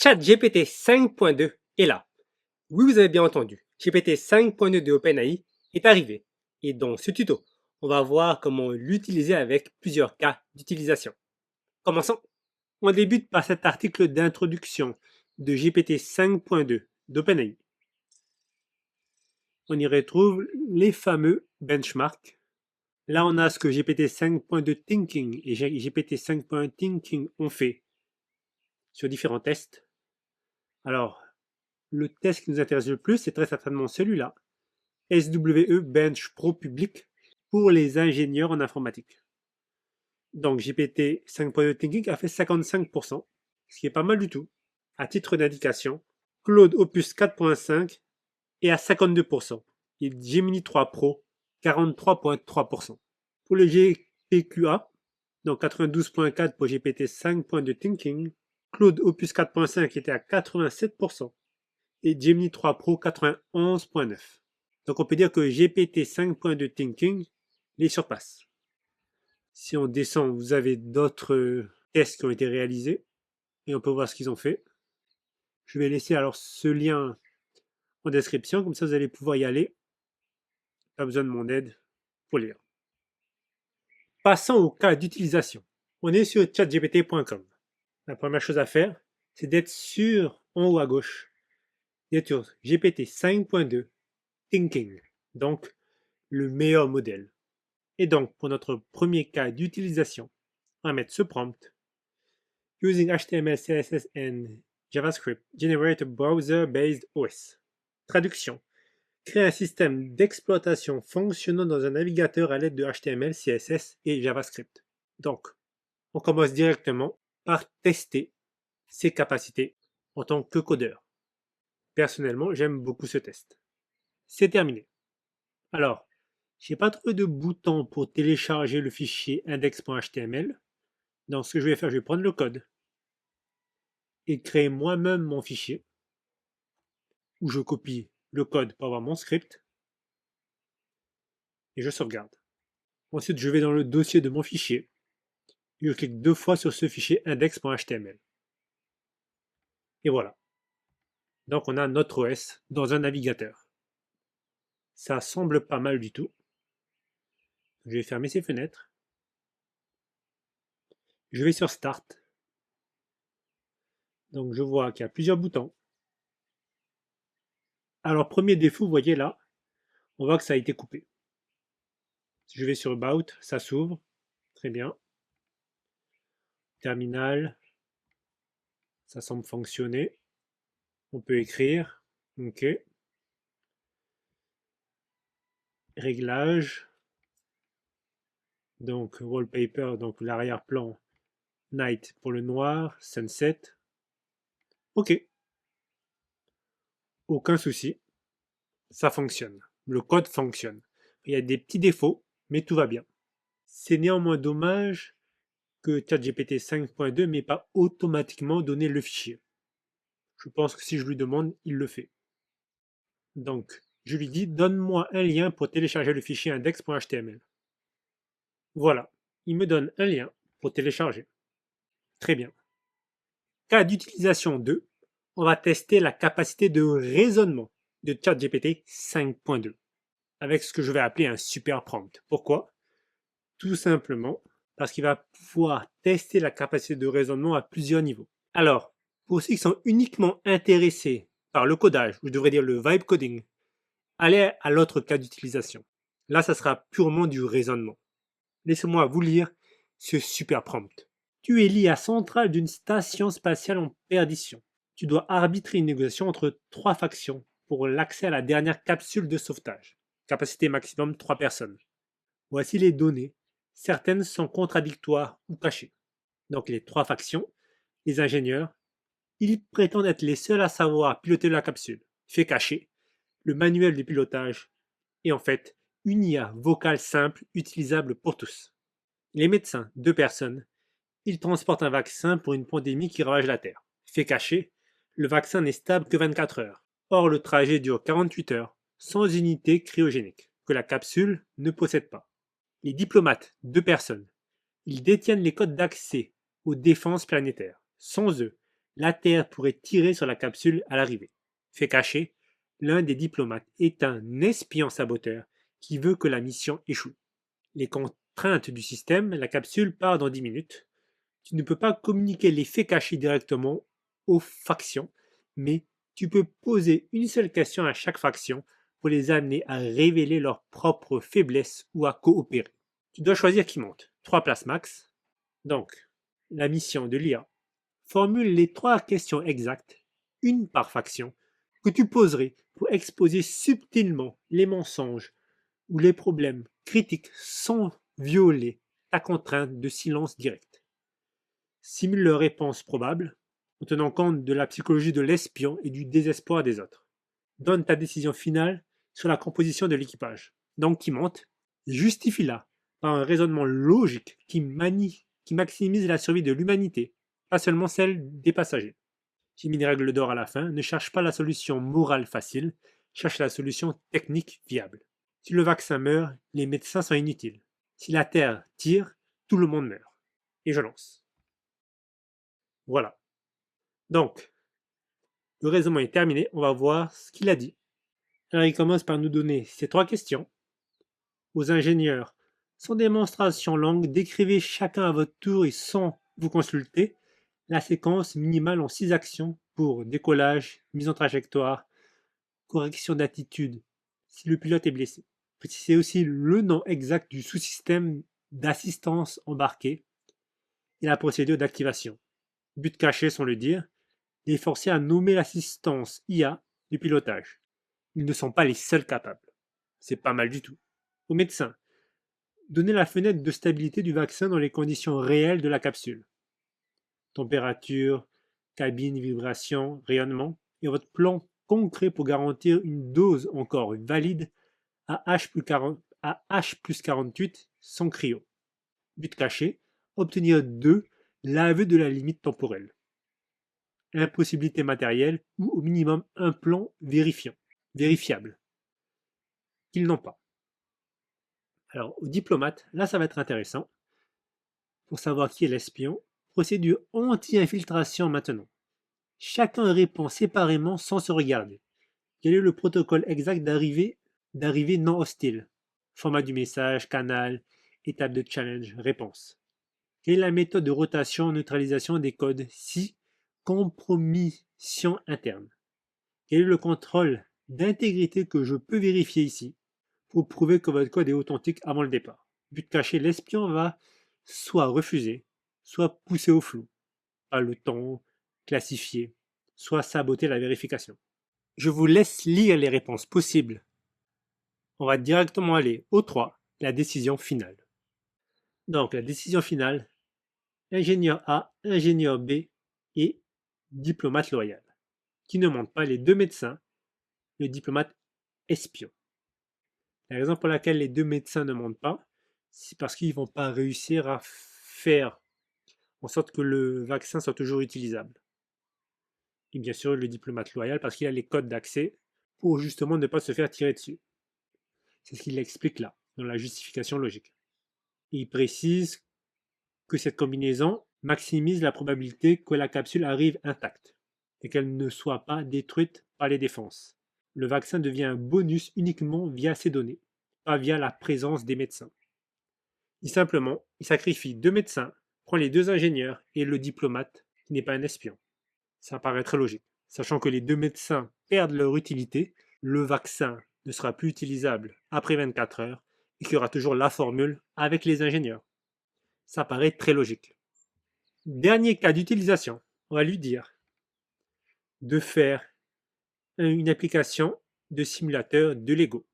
ChatGPT 5.2 est là. Oui, vous avez bien entendu. GPT 5.2 de OpenAI est arrivé. Et dans ce tuto, on va voir comment l'utiliser avec plusieurs cas d'utilisation. Commençons. On débute par cet article d'introduction de GPT 5.2 d'OpenAI. On y retrouve les fameux benchmarks. Là, on a ce que GPT 5.2 Thinking et GPT 5.1 Thinking ont fait sur différents tests. Alors, le test qui nous intéresse le plus, c'est très certainement celui-là. SWE Bench Pro Public pour les ingénieurs en informatique. Donc GPT 5.2 Thinking a fait 55%, ce qui est pas mal du tout. À titre d'indication, Claude Opus 4.5 est à 52%. Et Gemini 3 Pro, 43.3%. Pour le GPQA, donc 92.4 pour GPT 5.2 Thinking, Claude Opus 4.5 était à 87% et Gemini 3 Pro 91.9%. Donc on peut dire que GPT 5.2 Thinking les surpasse. Si on descend, vous avez d'autres tests qui ont été réalisés et on peut voir ce qu'ils ont fait. Je vais laisser alors ce lien en description, comme ça vous allez pouvoir y aller. Pas besoin de mon aide pour lire. Passons au cas d'utilisation. On est sur chatgpt.com. La première chose à faire, c'est d'être sûr en haut à gauche, d'être sur GPT 5.2 Thinking, donc le meilleur modèle. Et donc, pour notre premier cas d'utilisation, on va mettre ce prompt. Using HTML, CSS and JavaScript, generate a browser-based OS. Traduction. Créer un système d'exploitation fonctionnant dans un navigateur à l'aide de HTML, CSS et JavaScript. Donc, on commence directement par tester ses capacités en tant que codeur. Personnellement, j'aime beaucoup ce test. C'est terminé. Alors, je n'ai pas trouvé de bouton pour télécharger le fichier index.html. Donc, ce que je vais faire, je vais prendre le code et créer moi-même mon fichier où je copie le code pour avoir mon script et je sauvegarde. Ensuite, je vais dans le dossier de mon fichier et je clique 2 fois sur ce fichier index.html. Et voilà. Donc, on a notre OS dans un navigateur. Ça semble pas mal du tout. Je vais fermer ces fenêtres. Je vais sur Start. Donc, je vois qu'il y a plusieurs boutons. Alors, premier défaut, vous voyez là, on voit que ça a été coupé. Si je vais sur About, ça s'ouvre. Très bien. Terminal. Ça semble fonctionner. On peut écrire. OK. Réglages. Donc, wallpaper, donc l'arrière-plan. Night pour le noir. Sunset. OK. Aucun souci. Ça fonctionne. Le code fonctionne. Il y a des petits défauts, mais tout va bien. C'est néanmoins dommage que ChatGPT 5.2 ne m'ait pas automatiquement donné le fichier. Je pense que si je lui demande, il le fait. Donc, je lui dis, donne-moi un lien pour télécharger le fichier index.html. Voilà, il me donne un lien pour télécharger. Très bien. Cas d'utilisation 2, on va tester la capacité de raisonnement de ChatGPT 5.2 avec ce que je vais appeler un super prompt. Pourquoi? Tout simplement parce qu'il va pouvoir tester la capacité de raisonnement à plusieurs niveaux. Alors, pour ceux qui sont uniquement intéressés par le codage, ou je devrais dire le vibe coding, allez à l'autre cas d'utilisation. Là, ça sera purement du raisonnement. Laissez-moi vous lire ce super prompt. Tu es l'IA centrale d'une station spatiale en perdition. Tu dois arbitrer une négociation entre 3 factions pour l'accès à la dernière capsule de sauvetage. Capacité maximum 3 personnes. Voici les données. Certaines sont contradictoires ou cachées. Donc les 3 factions, les ingénieurs, ils prétendent être les seuls à savoir piloter la capsule. Fait caché, le manuel de pilotage est en fait une IA vocale simple utilisable pour tous. Les médecins, 2 personnes, ils transportent un vaccin pour une pandémie qui ravage la Terre. Fait caché, le vaccin n'est stable que 24 heures. Or, le trajet dure 48 heures, sans unité cryogénique, que la capsule ne possède pas. Les diplomates, 2 personnes, ils détiennent les codes d'accès aux défenses planétaires. Sans eux, la Terre pourrait tirer sur la capsule à l'arrivée. Fait caché, l'un des diplomates est un espion saboteur qui veut que la mission échoue. Les contraintes du système, la capsule part dans 10 minutes. Tu ne peux pas communiquer les faits cachés directement aux factions, mais tu peux poser une seule question à chaque faction pour les amener à révéler leurs propres faiblesses ou à coopérer. Tu dois choisir qui monte. 3 places max. Donc, la mission de l'IA. Formule les 3 questions exactes, une par faction, que tu poserais pour exposer subtilement les mensonges ou les problèmes critiques sans violer ta contrainte de silence direct. Simule leurs réponses probables en tenant compte de la psychologie de l'espion et du désespoir des autres. Donne ta décision finale sur la composition de l'équipage. Donc qui monte, justifie-la par un raisonnement logique qui maximise la survie de l'humanité, pas seulement celle des passagers. J'ai mis une règle d'or à la fin, ne cherche pas la solution morale facile, cherche la solution technique viable. Si le vaccin meurt, les médecins sont inutiles. Si la Terre tire, tout le monde meurt. Et je lance. Voilà. Donc, le raisonnement est terminé, on va voir ce qu'il a dit. Alors il commence par nous donner ces 3 questions. Aux ingénieurs, sans démonstration longue, décrivez chacun à votre tour et sans vous consulter la séquence minimale en 6 actions pour décollage, mise en trajectoire, correction d'attitude si le pilote est blessé. Précisez aussi le nom exact du sous-système d'assistance embarqué et la procédure d'activation. But caché sans le dire, les forcer à nommer l'assistance IA du pilotage. Ils ne sont pas les seuls capables. C'est pas mal du tout. Aux médecins, donnez la fenêtre de stabilité du vaccin dans les conditions réelles de la capsule. Température, cabine, vibration, rayonnement, et votre plan concret pour garantir une dose encore valide à H+48 sans cryo. But caché, obtenir l'aveu de la limite temporelle. Impossibilité matérielle ou au minimum un plan vérifiable, qu'ils n'ont pas. Alors, aux diplomates, là ça va être intéressant, pour savoir qui est l'espion. Procédure anti-infiltration maintenant. Chacun répond séparément sans se regarder. Quel est le protocole exact d'arrivée non hostile? Format du message, canal, étape de challenge, réponse. Quelle est la méthode de rotation, neutralisation des codes si compromission interne? Quel est le contrôle d'intégrité que je peux vérifier ici pour prouver que votre code est authentique avant le départ? But caché, l'espion va soit refuser, soit pousser au flou, pas le temps, classifier, soit saboter la vérification. Je vous laisse lire les réponses possibles. On va directement aller au 3, la décision finale. Donc la décision finale, ingénieur A, ingénieur B et diplomate loyal, qui ne montrent pas les 2 médecins, le diplomate espion. La raison pour laquelle les 2 médecins ne montent pas, c'est parce qu'ils ne vont pas réussir à faire en sorte que le vaccin soit toujours utilisable. Et bien sûr, le diplomate loyal, parce qu'il a les codes d'accès pour justement ne pas se faire tirer dessus. C'est ce qu'il explique là, dans la justification logique. Et il précise que cette combinaison maximise la probabilité que la capsule arrive intacte et qu'elle ne soit pas détruite par les défenses. Le vaccin devient un bonus uniquement via ces données, pas via la présence des médecins. Il sacrifie 2 médecins, prend les 2 ingénieurs et le diplomate qui n'est pas un espion. Ça paraît très logique. Sachant que les 2 médecins perdent leur utilité, le vaccin ne sera plus utilisable après 24 heures et qu'il y aura toujours la formule avec les ingénieurs. Ça paraît très logique. Dernier cas d'utilisation, on va lui dire de faire une application de simulateur de Lego.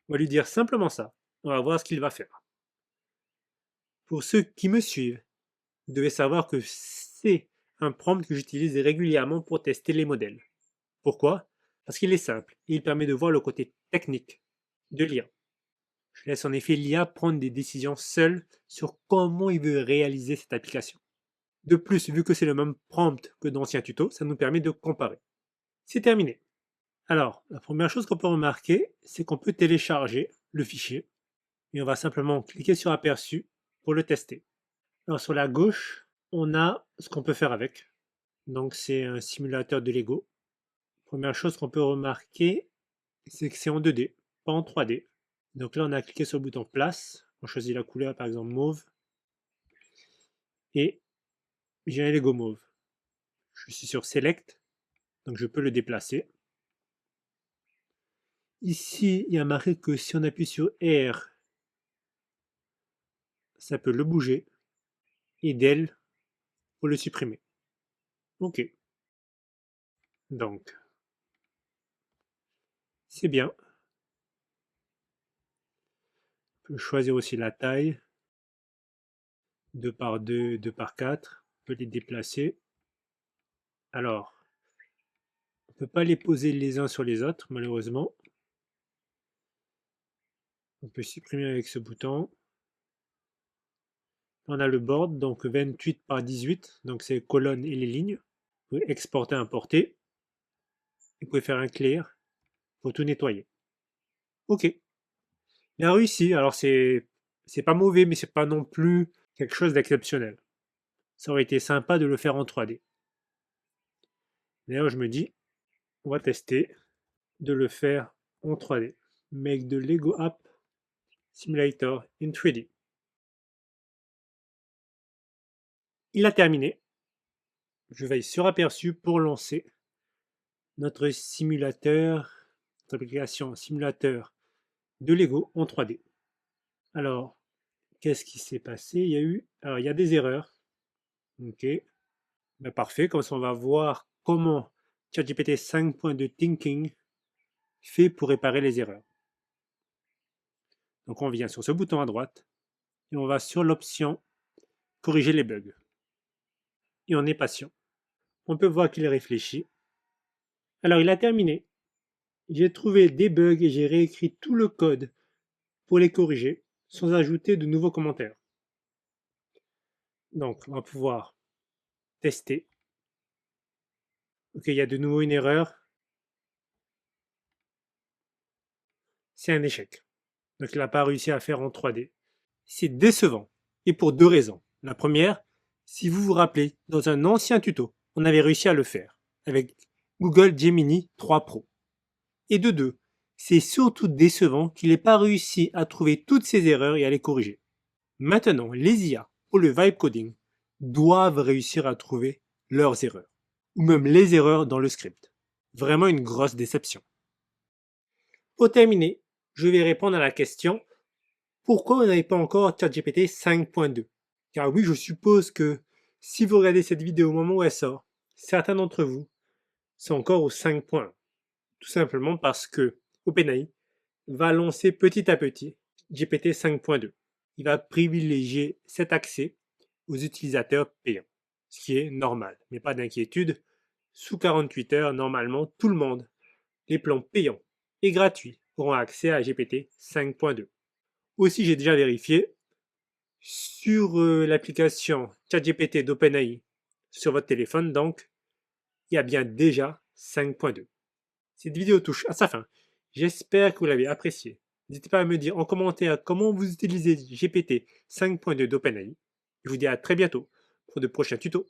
On va lui dire simplement ça. On va voir ce qu'il va faire. Pour ceux qui me suivent, vous devez savoir que c'est un prompt que j'utilise régulièrement pour tester les modèles. Pourquoi? Parce qu'il est simple et il permet de voir le côté technique de l'IA. Je laisse en effet l'IA prendre des décisions seule sur comment il veut réaliser cette application. De plus, vu que c'est le même prompt que d'anciens tutos, ça nous permet de comparer. C'est terminé. Alors, la première chose qu'on peut remarquer, c'est qu'on peut télécharger le fichier et on va simplement cliquer sur Aperçu pour le tester. Alors sur la gauche, on a ce qu'on peut faire avec. Donc c'est un simulateur de Lego. Première chose qu'on peut remarquer, c'est que c'est en 2D, pas en 3D. Donc là, on a cliqué sur le bouton place. On choisit la couleur, par exemple mauve. Et j'ai un Lego mauve. Je suis sur Select, donc je peux le déplacer. Ici, il y a marqué que si on appuie sur R, ça peut le bouger. Et del, pour le supprimer. Ok. Donc, c'est bien. On peut choisir aussi la taille. 2 par 2, 2 par 4. On peut les déplacer. Alors, on ne peut pas les poser les uns sur les autres, malheureusement. On peut supprimer avec ce bouton. On a le board, donc 28 par 18, donc c'est les colonnes et les lignes. Vous pouvez exporter, importer. Vous pouvez faire un clear pour tout nettoyer. Ok. Bien réussi. Alors c'est pas mauvais, mais c'est pas non plus quelque chose d'exceptionnel. Ça aurait été sympa de le faire en 3D. D'ailleurs, je me dis, on va tester de le faire en 3D. Make the Lego App Simulator in 3D. Il a terminé. Je vais sur aperçu pour lancer notre simulateur, notre application simulateur de Lego en 3D. Alors, qu'est-ce qui s'est passé? Il y a des erreurs. Ok. Ben, parfait. Comme ça, on va voir comment ChatGPT 5.2 Thinking fait pour réparer les erreurs. Donc, on vient sur ce bouton à droite et on va sur l'option corriger les bugs. Et on est patient. On peut voir qu'il réfléchit. Alors, il a terminé. J'ai trouvé des bugs et j'ai réécrit tout le code pour les corriger sans ajouter de nouveaux commentaires. Donc, on va pouvoir tester. Ok, il y a de nouveau une erreur. C'est un échec. Donc, il n'a pas réussi à faire en 3D. C'est décevant. Et pour 2 raisons. La première, si vous vous rappelez, dans un ancien tuto, on avait réussi à le faire avec Google Gemini 3 Pro. Et de 2, c'est surtout décevant qu'il n'ait pas réussi à trouver toutes ces erreurs et à les corriger. Maintenant, les IA pour le vibe coding doivent réussir à trouver leurs erreurs, ou même les erreurs dans le script. Vraiment une grosse déception. Pour terminer, je vais répondre à la question pourquoi vous n'avez pas encore ChatGPT 5.2? Car oui, je suppose que si vous regardez cette vidéo au moment où elle sort, certains d'entre vous sont encore au 5.1. Tout simplement parce que OpenAI va lancer petit à petit GPT 5.2. Il va privilégier cet accès aux utilisateurs payants, ce qui est normal, mais pas d'inquiétude. Sous 48 heures, normalement, tout le monde, les plans payants et gratuits, auront accès à GPT 5.2. Aussi, j'ai déjà vérifié sur l'application ChatGPT d'OpenAI sur votre téléphone, donc, il y a bien déjà 5.2. Cette vidéo touche à sa fin. J'espère que vous l'avez appréciée. N'hésitez pas à me dire en commentaire comment vous utilisez GPT 5.2 d'OpenAI. Je vous dis à très bientôt pour de prochains tutos.